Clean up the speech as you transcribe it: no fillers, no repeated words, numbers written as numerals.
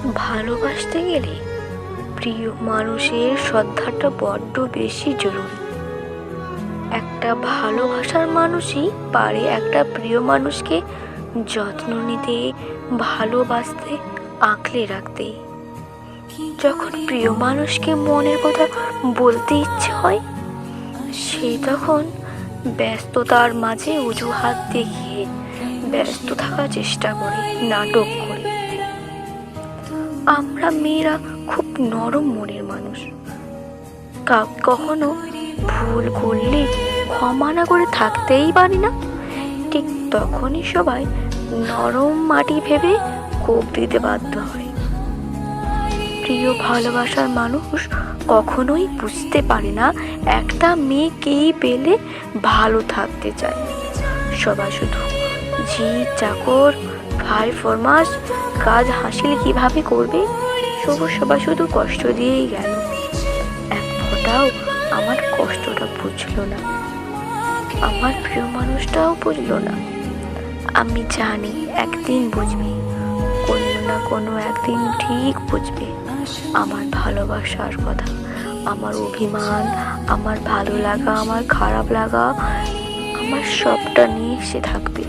ভালোবাসতে গেলে প্রিয় মানুষের শ্রদ্ধাটা বড্ড বেশি জরুরি। একটা ভালোবাসার মানুষই পারে একটা প্রিয় মানুষকে যত্ন নিতে, ভালোবাসতে, আঁকলে রাখতে। যখন প্রিয় মানুষকে মনের কথা বলতে ইচ্ছে হয়, সে তখন ব্যস্ততার মাঝে অজুহাত দেখিয়ে ব্যস্ত থাকার চেষ্টা করে, নাটক করে। আমরা মেয়েরা খুব নরম মনের মানুষ। কখনো ভুল করলে ক্ষমা না করে থাকতেই পারি না। ঠিক তখনই সবাই নরম মাটি ভেবে কোপ দিতে বাধ্য হয়। প্রিয় ভালোবাসার মানুষ কখনোই বুঝতে পারে না একটা মেয়েকেই পেলে ভালো থাকতে চায়। সবাই শুধু ঝি চাকর, ভাই ফরমাস, কাজ হাসিল কিভাবে করবে, সবাই শুধু কষ্ট দিয়েই গেল। এক ফোঁটাও আমার কষ্টটা বুঝলো না, আমার প্রিয় মানুষটাও বুঝলো না। আমি জানি একদিন বুঝবে, কোনো না কোনো একদিন ঠিক বুঝবে আমার ভালোবাসার কথা, আমার অভিমান, আমার ভালো লাগা, আমার খারাপ লাগা, আমার সবটা নিয়ে সে থাকবে।